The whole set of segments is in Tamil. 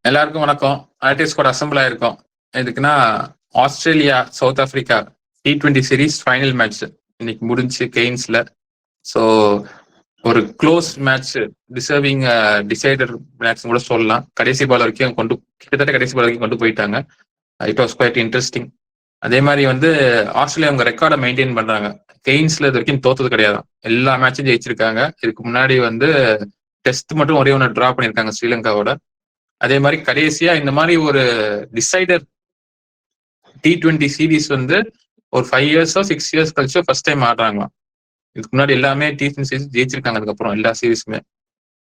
எல்லாருக்கும் வணக்கம். ஆர்டிஎஸ் ஸ்குவாட் அசம்பிள் ஆயிருக்கோம். எதுக்குன்னா Australia South Africa T20 series final match இன்னைக்கு முடிஞ்சு கெய்ன்ஸ்ல. ஸோ ஒரு close match, deserving decider match கூட சொல்லலாம். கடைசி பால் வரைக்கும் கிட்டத்தட்ட கடைசி பால் வரைக்கும் கொண்டு போயிட்டாங்க. It was quite interesting. அதே மாதிரி ஆஸ்திரேலியா அவங்க ரெக்கார்டை மெயின்டைன் பண்றாங்க. கெய்ன்ஸ்ல இது வரைக்கும் தோத்தது கிடையாது. எல்லா மேட்சும் ஜெயிச்சிருக்காங்க. இதுக்கு முன்னாடி டெஸ்ட் மட்டும் ஒரே ஒன்று டிரா பண்ணியிருக்காங்க ஸ்ரீலங்காவோட. அதே மாதிரி கடைசியா இந்த மாதிரி ஒரு டிசைடர் T20 சீரீஸ் ஒரு 5 இயர்ஸோ 6 இயர்ஸ் கழிச்சோ ஃபர்ஸ்ட் டைம் ஆடுறாங்களாம். இதுக்கு முன்னாடி எல்லாமே T20 சீரீஸ் ஜெயிச்சிருக்காங்க. அதுக்கப்புறம் எல்லா சீரீஸுமே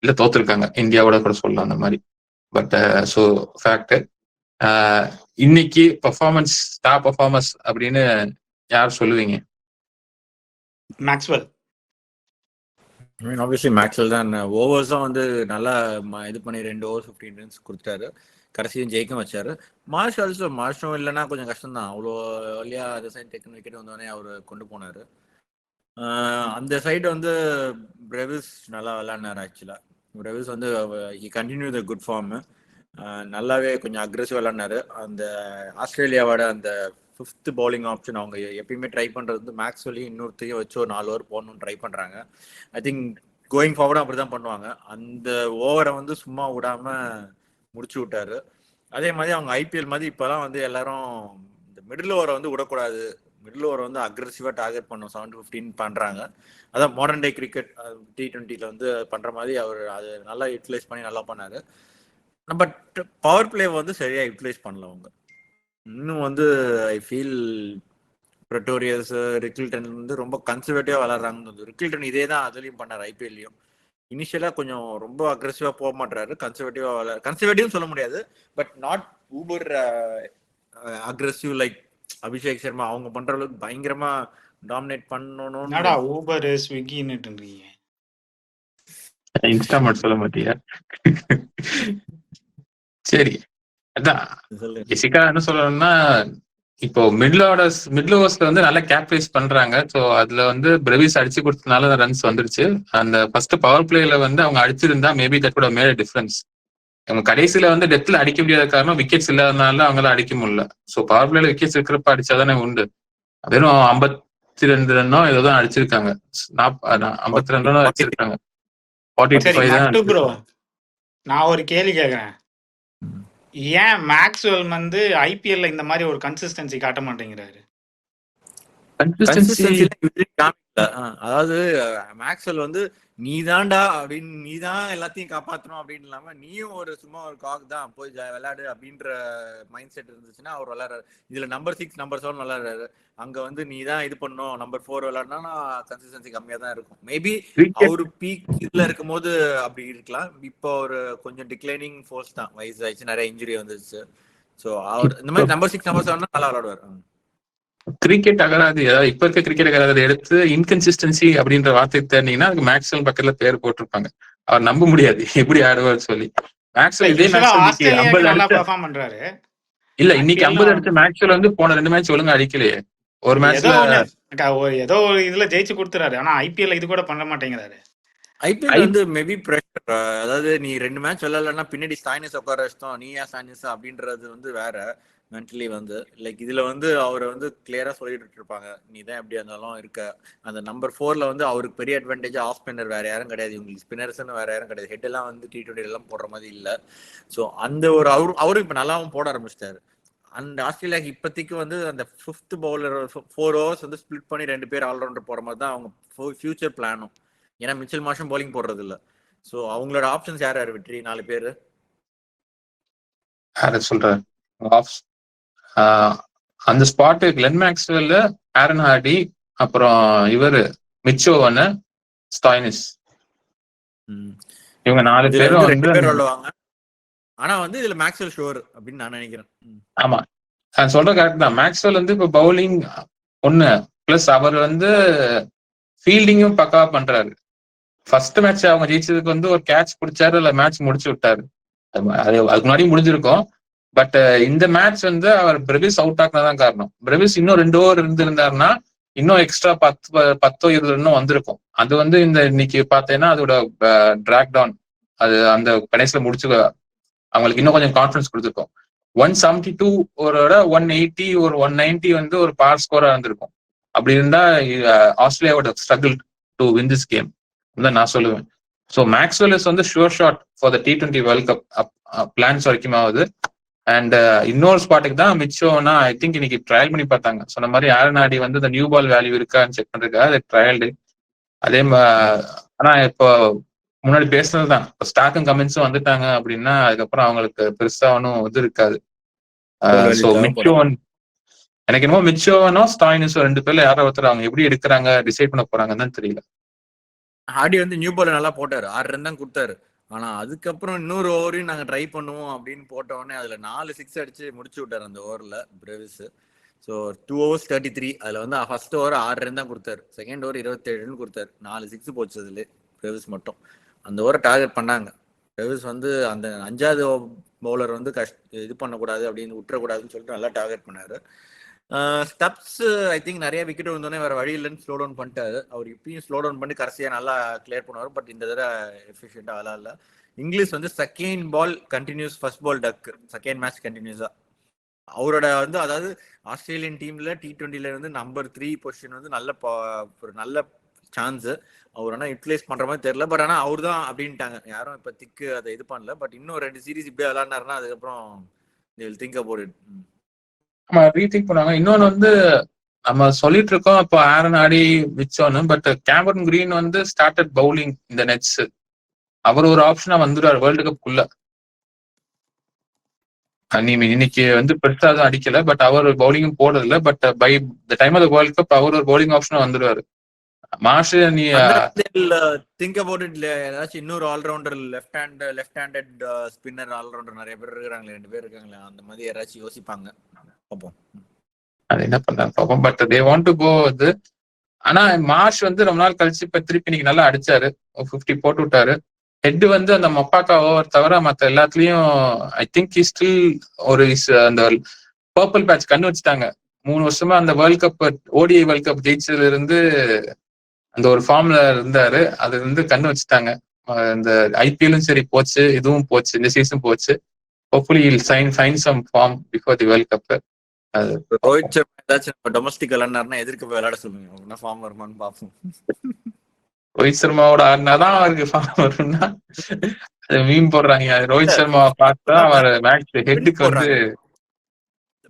இல்ல தோத்துருக்காங்க. இந்தியாவோட கூட சொல்லலாம் அந்த மாதிரி. பட் ஸோ ஃபேக்ட் இன்னைக்கு பர்ஃபார்மன்ஸ் டாப் பர்ஃபார்மன்ஸ் அப்படின்னு யார் சொல்லுவீங்க? மேக்ஸ்வெல். ஆப்வியஸ்லி மேக்ஸ்வெல் தான். ஓவர்ஸும் நல்லா இது பண்ணி 2 overs 15 runs கொடுத்துட்டாரு. கடைசியும் ஜெயிக்க வச்சாரு. மார்ஷும் இல்லைன்னா கொஞ்சம் கஷ்டம் தான். அவ்வளோ வழியா அந்த சைடு டெக்னிக் விக்கெட் வந்தோடனே அவர் கொண்டு போனாரு. அந்த சைடு பிரெவிஸ் நல்லா விளையாடினாரு. ஆக்சுவலா Brevis continue the good form. நல்லாவே கொஞ்சம் அக்ரெசிவ் விளையாடினாரு. அந்த ஆஸ்திரேலியாவோட அந்த 5th பவுலிங் ஆப்ஷன் அவங்க எப்பயுமே ட்ரை பண்றது மேக்ஸ்வெல்லையும் இன்னொருத்தையும் வச்சு ஒரு 4 over போடணும்னு ட்ரை பண்றாங்க. ஐ திங்க் கோயிங் ஃபார்வர்டும் அப்படிதான் பண்ணுவாங்க. அந்த ஓவரை சும்மா விடாம முடிச்சு விட்டாரு. அதே மாதிரி அவங்க ஐபிஎல் மாதிரி இப்பெல்லாம் எல்லாரும் இந்த மிடில் ஓவரை விடக்கூடாது, மிடில் ஓவர் அக்ரெசிவா டார்கெட் பண்ணும் 7 to 15 பண்றாங்க. அதான் மாடர்ன் டே கிரிக்கெட் T20ல பண்ற மாதிரி அவர் அதை நல்லா யூட்டிலைஸ் பண்ணி நல்லா பண்ணாரு. பட் பவர் பிளே சரியா யூட்டிலைஸ் பண்ணல அவங்க. இன்னும் ஐ ஃபீல் பிரட்டோரியஸ், ரிக்கில்டன் ரொம்ப கன்சர்வேட்டிவா விளையாடுறாங்க. ரிக்கில்டன் இதே தான் அதுலயும் பண்ணார். ஐபிஎல்லையும் இனிஷியலா கொஞ்சம் ரொம்ப அக்ரெசிவா போக மாட்டாரு. கன்சர்வேட்டிவ் சொல்ல முடியாது, but not Uber aggressive like Abhishek Sharma. அவங்க பண்ற அளவுக்கு பயங்கரமா டாமினேட் பண்ணணும்னு ஊபர் ஸ்விக்கின்னு இன்ஸ்டாமார்ட் சொல்ல மாட்டியா? சரி, அதான் பேசிக்கா என்ன சொல்லணும்னா, இப்போ மிடில் ஓவர்ஸ்ல நல்லா கேப்ரைஸ் பண்றாங்க. ஸோ அதுல பிரெவிஸ் அடிச்சு கொடுத்ததுனால ரன்ஸ் வந்துருச்சு. அந்த ஃபர்ஸ்ட் பவர் பிளேல அவங்க அடிச்சிருந்தா மேபி தட் கூட மேட் டிஃபரன்ஸ். அவங்க கடைசியில டெத்ல அடிக்க முடியாத காரணம் விக்கெட்ஸ் இல்லாதனால அவங்களால அடிக்க முடியல. ஸோ பவர் பிளேல விக்கெட்ஸ் இருக்கிறப்ப அடிச்சாதானே உண்டு. வெறும் 52 ரன்னோ ஏதோதான் அடிச்சிருக்காங்க. 52 ரன்னோ அடிச்சிருக்காங்க. 45 தான். நான் ஒரு கேள்வி கேட்கறேன். ஏன் மேக்ஸ்வெல் ஐபிஎல்ல இந்த மாதிரி ஒரு கன்சிஸ்டன்சி காட்ட மாட்டேங்கிறாரு? அதாவது மேக்ஸ்வெல் நீதான்டா அப்படின்னு, நீதான் எல்லாத்தையும் காப்பாற்றணும் அப்படின்னு இல்லாம நீயும் சும்மா ஒரு காக் தான் போய் விளையாடு அப்படின்ற மைண்ட் செட் இருந்துச்சுன்னா அவர் விளையாடுறாரு. இதுல நம்பர் 6 நம்பர் 7 விளையாடுறாரு. அங்க நீதான் இது பண்ணும், நம்பர் 4 விளையாடுனா கன்சிஸ்டன்சி கம்மியா தான் இருக்கும். மேபி அவரு பீக் இதுல இருக்கும் போது அப்படி இருக்கலாம். இப்போ ஒரு கொஞ்சம் டிக்ளைனிங் ஃபோர்ஸ் தான், வயசு ஆயிடுச்சு, நிறைய இன்ஜுரி வந்துருச்சு. ஸோ அவர் இந்த மாதிரி நம்பர் 6 நம்பர் 7 நல்லா விளையாடுவார். கிரிக்கெட் அகராதி, அதாவது இப்ப இருக்க கிரிக்கெட் அகராதி எடுத்து இன்கன்சிஸ்டன்சி அப்படின்ற வார்த்தை தேர்ந்தீங்கன்னா அதுக்கு மேக்ஸ்வெல் பக்கத்துல பேர் போட்டிருப்பாங்க. அவர் நம்ப முடியாது எப்படி ஆடுவார் சொல்லி. மேக்ஸ்வெல் இதே மேட்ச் 50 பண்றாரு. இல்ல இன்னைக்கு 50 அடிச்ச மேக்ஸ்வெல் போன 2 மேட்ச் ஒழுங்கா அடிக்கலையே. ஒரு மேட்ச்ல ஏதோ ஒரு இதுல ஜெயிச்சு கொடுத்துறாரு. ஆனா ஐபிஎல் இது கூட பண்ண மாட்டேங்கிறாரு. IPL maybe pressure. அதாவது நீ 2 மேட்ச் விளையாடலன்னா பின்னாடி ஸ்டாயினிஸ் உட்கார வச்சிட்டோம், நீயா ஸ்டாயினிஸ் அப்படின்றது வேற. மென்டலி லைக் இதுல அவரை கிளியரா சொல்லிட்டு இருப்பாங்க, நீ தான் எப்படி இருந்தாலும் இருக்க. அந்த நம்பர் 4ல அவருக்கு பெரிய அட்வான்டேஜ் ஆஃப் ஸ்பின்னர் வேற யாரும் கிடையாது. இவங்களுக்கு ஸ்பின்னர்ஸ்ன்னு வேற யாரும் கிடையாது. ஹெட் எல்லாம் T20 எல்லாம் போடுற மாதிரி இல்ல. ஸோ அந்த ஒரு அவரும் இப்ப நல்லாவும் போட ஆரம்பிச்சிட்டாரு. அந்த ஆஸ்திரேலியாவுக்கு இப்போதைக்கு அந்த 5th பவுலர் 4 overs ஸ்பிளிட் பண்ணி 2 பேர் ஆல்ரவுண்டர் போற மாதிரி தான் அவங்க ஃபியூச்சர் பிளானும். ஏன்னா மிச்சல் மார்ஷும் பவுலிங் போடுறது இல்ல. ஸோ அவங்களோட ஆப்ஷன்ஸ் யார் யார் வெற்றி? 4 பேரு சொல்றேன். அந்த spot Glenn Maxwell, Aaron Hardie, அப்புறம் இவரு மிச்சோவன், ஸ்டாயினிஸ். இவங்க 4 பேரும் சொல்லுவாங்க. ஆனா இதுல மேக்ஸ்வெல் ஷோர் அப்படின்னு நான் நினைக்கிறேன். ஆமா, நான் சொல்ற கரெக்ட் தான். மேக்ஸ்வெல் இப்ப பவுலிங் ஒண்ணு பிளஸ் அவர் ஃபீல்டிங்கும் பக்காவா பண்றாரு. ஃபர்ஸ்ட் மேட்ச் அவங்க ஜெயிச்சதுக்கு ஒரு கேட்ச் பிடிச்சாரு, இல்ல மேட்ச் முடிச்சு விட்டாரு. அதுக்கு முன்னாடி முடிஞ்சிருக்கும். பட் இந்த மேட்ச் அவர் பிரெவிஸ் அவுட் ஆக்குனதான் காரணம். பிரெவிஸ் இன்னும் 2 over இருந்திருந்தாருன்னா இன்னும் எக்ஸ்ட்ரா 10 20 ரன்னும் வந்திருக்கும். அது இந்த இன்னைக்கு பார்த்தேன்னா அதோட டிராக் டவுன், அது அந்த கடைசியில முடிச்சு அவங்களுக்கு இன்னும் கொஞ்சம் கான்ஃபிடன்ஸ் கொடுத்துருக்கும். 172 ஒரு 180 ஒரு 190 வந்து ஒரு பார் ஸ்கோரா இருந்திருக்கும். அப்படி இருந்தா ஆஸ்திரேலியாவோட struggle to win this game தான் நான் சொல்லுவேன். ஸோ மேக்ஸ்வெல் இஸ் வந்து sure shot for the T20 world cup plans வரைக்கும் ஆகுது. அண்ட் இன்னொரு ஸ்பாட்டுக்கு தான் மிச்சம்னா ஐ திங்க் இன்னைக்கு ட்ரையல் பண்ணி பார்த்தாங்க. சொன்ன மாதிரி ஆரன் ஆடி வந்து இந்த நியூ பால் வேல்யூ இருக்கான்னு செக் பண்றதுக்காக அது ட்ரையல்டு. அதே ஆனா இப்போ முன்னாடி பேசுனதுதான் ஸ்டாக்கும் கமெண்ட்ஸும் வந்துட்டாங்க அப்படின்னா அதுக்கப்புறம் அவங்களுக்கு பெருசா ஒன்றும் இது இருக்காது. ஸோ மிச்சோன் எனக்கு என்னமோ மிச்சோனோ ஸ்டாயினிஸோ 2 பேர்ல யாரோ ஒருத்தர் அவங்க எப்படி எடுக்கிறாங்க டிசைட் பண்ண போறாங்கன்னு தெரியல. ஹார்டி வந்து நியூ பால் நல்லா போட்டாரு, 6 ரன் தான் கொடுத்தாரு. ஆனா அதுக்கப்புறம் இன்னொரு ஓவரையும் நாங்க ட்ரை பண்ணுவோம் அப்படின்னு போட்ட உடனே அதுல 4 6 அடிச்சு முடிச்சு விட்டாரு அந்த ஓவர்ல பிரேவிஸ். So 2 overs 33. அதுல வந்து ஃபர்ஸ்ட் ஓவர் 6 ரன் தான் கொடுத்தாரு, செகண்ட் ஓவர் 27 ரன் கொடுத்தாரு, 4 6 போச்சு அதுல பிரேவிஸ் மட்டும். அந்த ஓவரை டார்கெட் பண்ணாங்க. பிரேவிஸ் வந்து அந்த 5வது பவுலர் வந்து இது பண்ணக்கூடாது அப்படின்னு விட்டுறக்கூடாதுன்னு சொல்லிட்டு நல்லா டார்கெட் பண்ணாரு. ஸ்டப்ஸ் ஐ திங்க் நிறைய விக்கெட் வந்தோடனே வேற வழி இல்லைன்னு ஸ்லோ டவுன் பண்ணிட்டாரு. அவர் இப்பயும் ஸ்லோ டவுன் பண்ணி கடைசியாக நல்லா கிளியர் பண்ணுவார். பட் இந்த தடவை எஃபிஷியண்டாக விளாட்ல. இங்கிலீஷ் வந்து second ball continues, first ball duck, second match கண்டினியூஸா. அவரோட வந்து அதாவது ஆஸ்திரேலியன் டீம்ல T20ல வந்து நம்பர் 3 பொசிஷன் வந்து ஒரு நல்ல சான்ஸ். அவர் ஆனால் யூட்டிலைஸ் பண்ற மாதிரி தெரியல. பட் ஆனால் அவர் தான் அப்படின்ட்டாங்க, யாரும் இப்போ திக்கு அதை இது பண்ணல. பட் இன்னும் 2 சீரீஸ் இப்படியே விளாட்னாருன்னா அதுக்கப்புறம் திங்க் அபவுட் இட். நம்ம ரீதிங்க் பண்ணுவாங்க. இன்னொன்று வந்து நம்ம சொல்லிட்டு இருக்கோம் இப்போ ஆரன் ஆடி மிச்சோன்னு, பட் கேமரன் கிரீன் வந்து ஸ்டார்டட் பவுலிங் இந்த நெட்ஸ். அவர் ஒரு ஆப்ஷனா வந்துடுவார் வேர்ல்டு கப்புக்குள்ள. இன்னைக்கு வந்து பெருசா தான் அடிக்கல, பட் அவர் பவுலிங்கும் போடுறதில்ல. But by the time of the world cup அவர் ஒரு பவுலிங் ஆப்ஷனா வந்துடுவாரு. மாஷ் நீ திங்க் அபவுட் இட். ஏதாச்சும் இன்னொரு allrounder left handed spinner allrounder நிறைய பேர் இருக்காங்களே, 2 பேர் இருக்காங்களே, அந்த மாதிரி யாராச்சும் யோசிப்பாங்க. பார்ப்போம் அது என்ன பண்றாங்க பார்ப்போம். But they want to go இது. ஆனா மார்ஷ் வந்து ரொம்ப நாள் கழிச்சு இப்ப திருப்பி இன்னைக்கு நல்லா அடிச்சாரு, 50 போட்டு விட்டாரு. ஹெட் வந்து அந்த மப்பாக்கா ஓவர் தவிர மத்த எல்லாத்துலயும் ஐ திங்க் ஸ்டில் ஒரு அந்த பர்பிள் பேட்ச் கண்ணு வச்சுட்டாங்க. 3 வருஷமா அந்த world cup ODI world cup ஜெயிச்சதுல இருந்து அந்த ஒரு ஃபார்ம்ல இருந்தாரு. அது வந்து கண்ணு வச்சுட்டாங்க. இந்த IPL-ம் சரி போச்சு, இதுவும் போச்சு, இந்த சீசன் போச்சு. Hopefully I'll find some form before the world cup. Rohit Sharma ஏதாச்சும் டொமஸ்டிக் விளையாடுனாருன்னா எதிர்க்க போய் விளையாட சொல்லுங்க, ஃபார்ம் வருமானு பார்ப்போம். ரோஹித் சர்மாவோட ஆடினாதான் அவருக்கு ஃபார்ம் வரும்னா மீன் போடுறாங்க. ரோஹித் சர்மாவை பார்த்தா அவர் மேட்ச் ஹெட்டுக்கு வந்து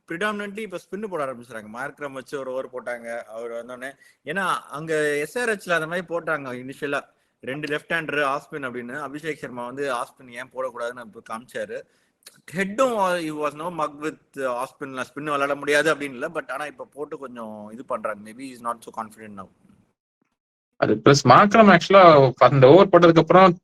ப்ரிடாமினன்ட்லி இப்போ ஸ்பின் போட ஆரம்பிச்சுறாங்க. மார்க்ரம் வச்சு ஒரு ஓவர் போட்டாங்க அவர் வந்தோடனே. ஏன்னா அங்க SRHல அந்த மாதிரி போட்டாங்க இனிஷியலா 2 லெஃப்ட் ஹேண்டர் ஆஸ்பின் அப்படின்னு. அபிஷேக் சர்மா வந்து ஆஸ்பின் ஏன் போடக்கூடாதுன்னு காமிச்சாரு. ஹெட்டும் was no mug with off spin, spin விளையாட முடியாது அப்படின்னு இல்லை. பட் ஆனா இப்ப போட்டு கொஞ்சம் இது பண்றாங்க. Maybe is not so confident now. அது பிளஸ் மார்க்ரம் ஆக்சுவலா அந்த ஓவர் போட்டதுக்கு அப்புறம்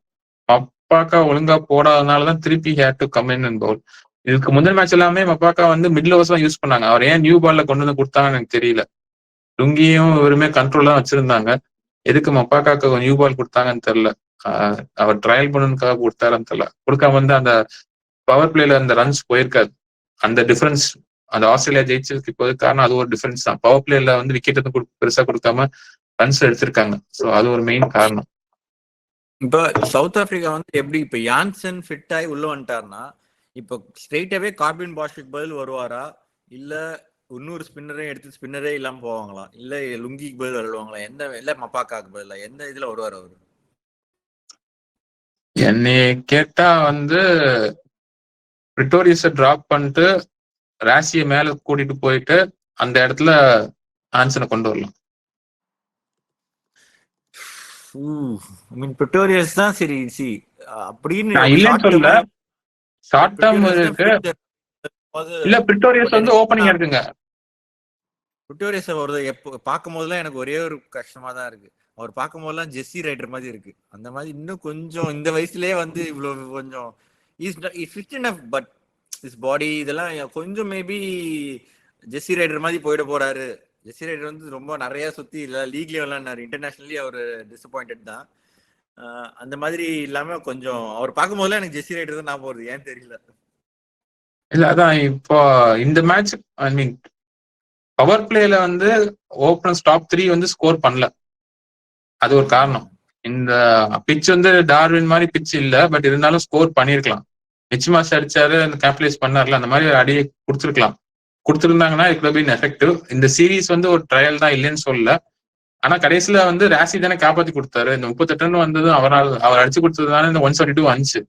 மப்பாக்கா ஒழுங்கா போடாதனாலதான் திருப்பி had to come in and bowl. இதுக்கு முந்தின மேட்ச் எல்லாமே மப்பாக்கா வந்து மிடில் ஓவர்ஸ் தான் யூஸ் பண்ணாங்க. அவர் ஏன் நியூ பால்ல கொண்டு வந்து கொடுத்தாங்கன்னு எனக்கு தெரியல. லுங்கியும் இவருமே கண்ட்ரோல் தான் வச்சிருந்தாங்க. எதுக்கு மப்பாக்காக்கு நியூ பால் கொடுத்தாங்கன்னு தெரியல. அவர் ட்ரையல் பண்ணணுக்காக கொடுத்தாருன்னு தெரியல. கொடுக்காம வந்து அந்த பவர் பிளேல அந்த ரன்ஸ் போயிருக்காது. அந்த டிஃபரன்ஸ் அந்த ஆஸ்திரேலியா ஜெயிச்சதுக்கு இப்போ காரணம் அது ஒரு டிஃபரன்ஸ் தான். பவர் பிளேல வந்து விக்கெட் எதுவும் பெருசா கொடுக்காம ரன்ஸ் எடுத்திருக்காங்க. ஸோ அது ஒரு மெயின் காரணம். இப்போ சவுத் ஆப்பிரிக்கா வந்து எப்படி இப்போ யான்சன் ஃபிட் ஆகி உள்ள வந்துட்டாருன்னா இப்போ ஸ்ட்ரெயிட்டாவே கார்பின் பாஷுக்கு பதில் வருவாரா, இல்ல இன்னொரு ஸ்பின்னரே எடுத்து ஸ்பின்னரே இல்லாம போவாங்களா, இல்ல லுங்கிக்கு பதில் விளையாடுவாங்களா, இல்ல மப்பாக்காக்கு பதிலா எந்த இதுல வருவார் அவரு? என்னை கேட்டா வந்து பிரிட்டோரியஸை டிராப் பண்ணிட்டு ராசியை மேல கூட்டிட்டு போயிட்டு அந்த இடத்துல ஆன்சனை கொண்டு வரலாம். பிரிட்டோரியஸ் தான் சரி அப்படின்னு இல்லன்னு சொல்ல. ஷார்ட் டேர்ம் இருக்கு. இல்ல பிரிட்டோரியஸ் வந்து ஓப்பனிங் இருக்குங்க. பிரிட்டோரியஸ் ஒரு எப்போ பார்க்கும் போதெல்லாம் எனக்கு ஒரே ஒரு கஷ்டமா தான் இருக்கு. அவர் பார்க்கும் போதெல்லாம் ஜெஸ்ஸி ரைடர் மாதிரி இருக்கு. அந்த மாதிரி இன்னும் கொஞ்சம் இந்த வயசுலயே வந்து இவ்வளவு கொஞ்சம் ஃபிட் இனஃப். பட் இஸ் பாடி இதெல்லாம் கொஞ்சம் மேபி ஜெஸ்ஸி ரைடர் மாதிரி போயிட போறாரு. ஜெஸ்ஸி ரைடர் வந்து ரொம்ப நிறைய சுத்தி இல்ல லீக்லயே விளையாடினாரு, இன்டர்நேஷனலி அவர் டிசப்பாயிண்டட் தான். அந்த மாதிரி இல்லாம கொஞ்சம் அவர் பார்க்கும் போதெல்லாம் எனக்கு ஜெஸ்ஸி ரைடர் தான் நான் போறது, ஏன் தெரியல. இல்ல அதான் இப்போ இந்த மேட்ச் ஐ மீன் பவர் பிளேல வந்து ஓபனர்ஸ் டாப் 3 வந்து ஸ்கோர் பண்ணல. அது ஒரு காரணம். இந்த பிட்ச் வந்து டார்வின் மாதிரி பிட்ச் இல்ல, பட் இருந்தாலும் ஸ்கோர் பண்ணிருக்கலாம். மிச் மாஸ் அடிச்சாரு, அந்த கேபிடலைஸ் பண்ணார்ல, அந்த மாதிரி ஒரு அடியை கொடுத்துருக்கலாம். கொடுத்துருந்தாங்கன்னா இட் பீன் எஃபெக்டிவ். இந்த சீரீஸ் வந்து ஒரு ட்ரையல் தான், இல்லைன்னு சொல்லல. ஆனா கடைசியில வந்து ராசி தானே காப்பாத்தி கொடுத்தாரு. இந்த 38 வந்தது அவர் அடிச்சு கொடுத்ததுனால இந்த 172 வந்துச்சு.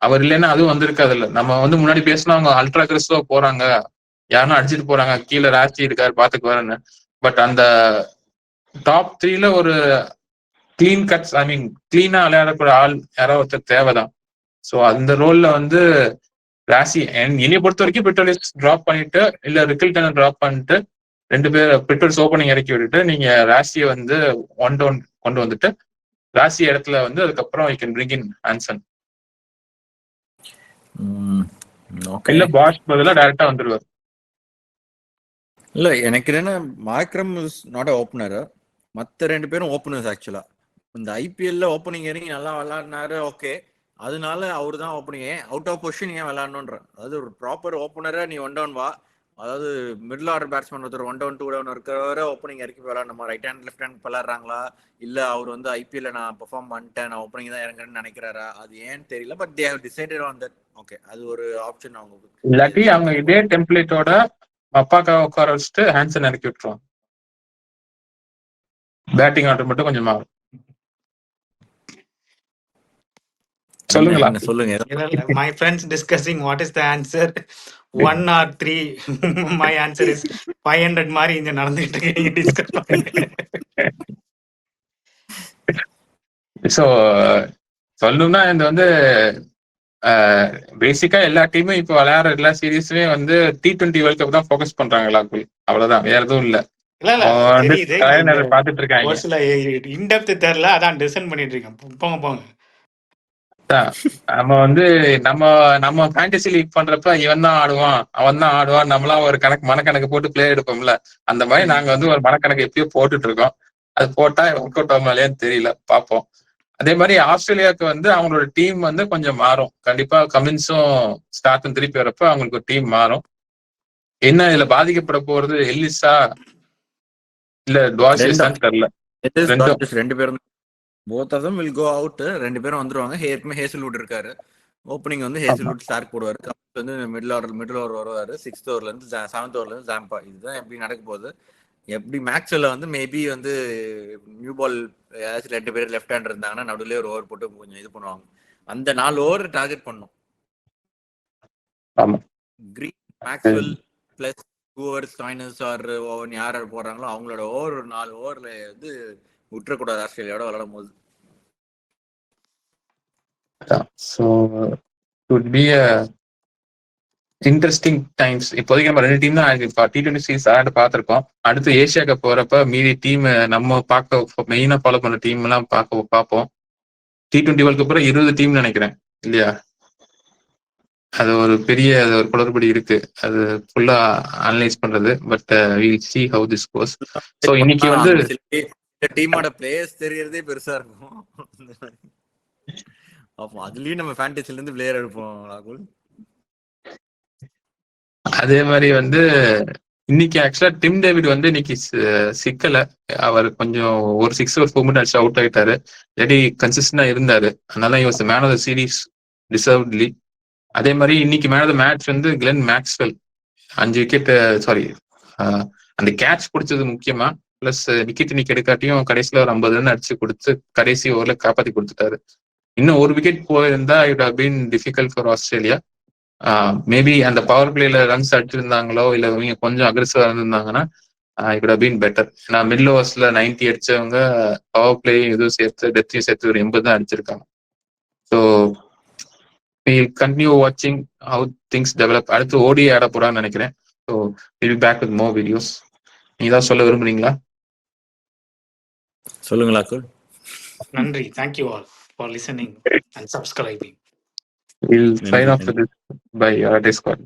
அவர் இல்லைன்னா அதுவும் வந்திருக்காது. இல்ல நம்ம வந்து முன்னாடி பேசினா அவங்க அல்ட்ரா அக்ரெசிவா போறாங்க, யாரும் அடிச்சுட்டு போறாங்க, கீழே ராசி இருக்காரு பாத்துக்குவாருன்னு. பட் அந்த டாப் 3ல ஒரு கிளீன் கட்ஸ், ஐ மீன் கிளீனா விளையாடக்கூடிய ஆள் யாரோ ஒருத்தர் தேவைதான். ஸோ அந்த ரோல்ல வந்து ராசி என்னைய பொறுத்த வரைக்கும் பெட்ரோலிஸ் டிராப் பண்ணிட்டு இல்ல ரிக்கில்டனை டிராப் பண்ணிட்டு 2 பேர் பெட்ரோல்ஸ் ஓப்பனிங் இறக்கி விட்டுட்டு நீங்க ராசியை வந்து 1 டவுன் கொண்டு வந்துட்டு ராசி இடத்துல வந்து அதுக்கப்புறம் you can bring in Hanson. இல்ல பாஷ் பதிலா டைரக்டா வந்துருவார். இல்ல எனக்கு என்ன, Markram is not a opener. மற்ற 2 பேரும் ஓப்பனர்ஸ். ஆக்சுவலா இந்த ஐபிஎல்ல ஓப்பனிங் இறங்கி நல்லா விளையாடினாரு, ஓகே. அதனால அவரு தான் ஓப்பனிங். ஏன் அவுட் ஆஃப் பொசிஷன் ஏன் விளையாடணுன்ற, அதாவது ஒரு ப்ராப்பர் ஓப்பனரை நீ 1 டவுன் வா, அதாவது மிடில் ஆர்டர் பேட்ஸ்மேன் ஒருத்தர் 1 டவுன் 2 டவுன் இருக்கிறவரை ஓப்பனிங் இறக்கி விளையாடணுமா? ரைட் ஹேண்ட் லெஃப்ட் ஹேண்ட் விளையாடுறாங்களா, இல்ல அவர் வந்து ஐபிஎல்ல நான் பெர்ஃபார்ம் பண்ணிட்டேன், நான் ஓப்பனிங் தான் இறங்குறேன்னு நினைக்கிறாரா, அது ஏன்னு தெரியல. But they have decided on that. Okay, அது ஒரு ஆப்ஷன். அவங்க இல்லாட்டி அவங்க இதே டெம்ப்ளேட்டோட அப்பாக்காக உட்கார வச்சுட்டு ஹான்சன் இறக்கி விட்டுருவாங்க. பேட்டிங் ஆர்டர் மட்டும் கொஞ்சம் மாறும். சொல்லுங்க. My friends discussing what is the answer 1 or 3. My answer is 500 மாதிரி இங்க நடந்துட்டு இருக்கு, நீங்க டிஸ்கஸ் பண்ணுங்க. ஸோ சொல்லணும்னா இந்த வந்து பேசிக்கா எல்லா டீமும் இப்போ விளையாடுற எல்லா சீரீஸுமே வந்து T20 வேர்ல்ட் கப் தான் ஃபோக்கஸ் பண்றாங்களா, அவ்வளவுதான், வேற எதுவும் இல்ல. பாத்துட்டு இருக்காங்க. ஒரு சில இன்டெப்த் தெரியல, அதான் டிசைன் பண்ணிட்டு இருக்கேன். போங்க. நம்ம வந்து நம்ம ஃபேண்டசி லீக் பண்றப்ப இவன் தான் ஆடுவான், அவன் தான் ஆடுவான், நம்மளாம் ஒரு மனக்கணக்கு போட்டு பிளே எடுப்போம்ல. அந்த மாதிரி நாங்க வந்து ஒரு மனக்கணக்கு எப்பயோ போட்டுட்டு இருக்கோம். அது போட்டா ஒர்க் அவுட் ஆகும் இல்லையான்னு தெரியல, பார்ப்போம். அதே மாதிரி ஆஸ்திரேலியாவுக்கு வந்து அவங்களோட டீம் வந்து கொஞ்சம் மாறும். கண்டிப்பா கமின்ஸும் ஸ்டார்ட்டும் திருப்பி வரப்ப அவங்களுக்கு ஒரு டீம் மாறும். என்ன இதுல பாதிக்கப்பட போறது, எல்லிஸா இல்ல டுவார்ஷிஸான்னு தெரியல. 2 பேரும் both of them will go out. 2 பேரும் வந்துருவாங்க. ஹேசல்வுட் இருக்காரு. ஓப்பனிங் வந்து ஹேசல்வுட் ஸ்டார்க் போடுவாரு. கமின்ஸ் வந்து மிடில் ஓவர் வருவாரு. 6th ஓவர்ல இருந்து 7th ஓவர்ல இருந்து ஜாம்பா. இதுதான் எப்படி நடக்க போகுது. எப்படி மேக்ஸ்வெல்ல வந்து மேபி வந்து நியூ பால் ஏதாச்சும் 2 பேர் லெஃப்ட் ஹேண்ட் இருந்தாங்கன்னா நடுவுல ஒரு ஓவர் போட்டு கொஞ்சம் இது பண்ணுவாங்க. அந்த 4 ஓவர் டார்கெட் பண்ணும். கிரீன், மேக்ஸ்வெல் பிளஸ் ஹூவர் ஸ்டாய்னர்ஸ் ஆர் யார் போடுறாங்களோ அவங்களோட ஓவர் 4 ஓவர்ல வந்து விட்டுறக்கூடாது ஆஸ்திரேலியாவோட விளையாடும் போது. So it would be a interesting times. இப்போதைக்கு நம்ம 2 டீம் தான் T20 சீரீஸ் பார்த்துருக்கோம். அடுத்து ஏசியா கப் போறப்ப மீதி டீம் நம்ம பார்க்க மெயினா ஃபாலோ பண்ண டீம் எல்லாம் பார்ப்போம். T20 வேர்ல்ட் கப் 20 டீம் நினைக்கிறேன் இல்லையா? அது ஒரு பெரிய ஒரு குளறுபடி இருக்கு. அது ஃபுல்லா அனலைஸ் பண்றது. But we'll see how this goes. So இன்னைக்கு வந்து டீமோட பிளேயர்ஸ் தெரியறதே பெருசா இருக்கும். அப்போ அதுலயும் நம்ம ஃபேண்டசில இருந்து பிளேயர் எடுப்போம் ராகுல். அதே மாதிரி வந்து இன்னைக்கு ஆக்சுவலா டிம் டேவிட் வந்து இன்னைக்கு சிக்கல. அவர் கொஞ்சம் ஒரு 6 ஒரு 4 மினிட் அடிச்சு அவுட் ஆயிட்டாரு. இல்லாட்டி கன்சிஸ்டன்டா இருந்தாரு. அதனால he was the man of the series deservedly. அதே மாதிரி இன்னைக்கு மேன் ஆஃப் த மேட்ச் வந்து கிளென் மேக்ஸ்வெல் 5 விக்கெட், சாரி அந்த கேட்ச் பிடிச்சது முக்கியமா, பிளஸ் விக்கெட் இன்னைக்கு எடுக்காட்டியும் கடைசியில ஒரு 50 ரன் அடிச்சு கொடுத்து கடைசி ஓவர்ல காப்பாத்தி கொடுத்துட்டாரு. இன்னும் ஒரு விக்கெட் போயிருந்தா it have been difficult for Australia. Maybe அந்த பவர் பிளேல ரன்ஸ் அடிச்சிருந்தாங்களோ இல்ல இவங்க கொஞ்சம் அக்ரெசிவா இருந்திருந்தாங்கன்னா இட் ஹவ் பீன் பெட்டர். ஏன்னா மிடில் ஓவர்ஸ்ல 90 அடிச்சவங்க பவர் பிளே இதுவும் சேர்த்து டெத்தையும் சேர்த்து ஒரு 80 தான் அடிச்சிருக்காங்க. So we'll continue watching how things develop. அடுத்து ஓடி ஆட போறான்னு நினைக்கிறேன். So we'll be back with more videos. நீ ஏதாவது சொல்ல விரும்புறீங்களா? சொல்லுங்களா? நன்றி. Thank you all for listening and subscribing. We'll sign off with this by Discord.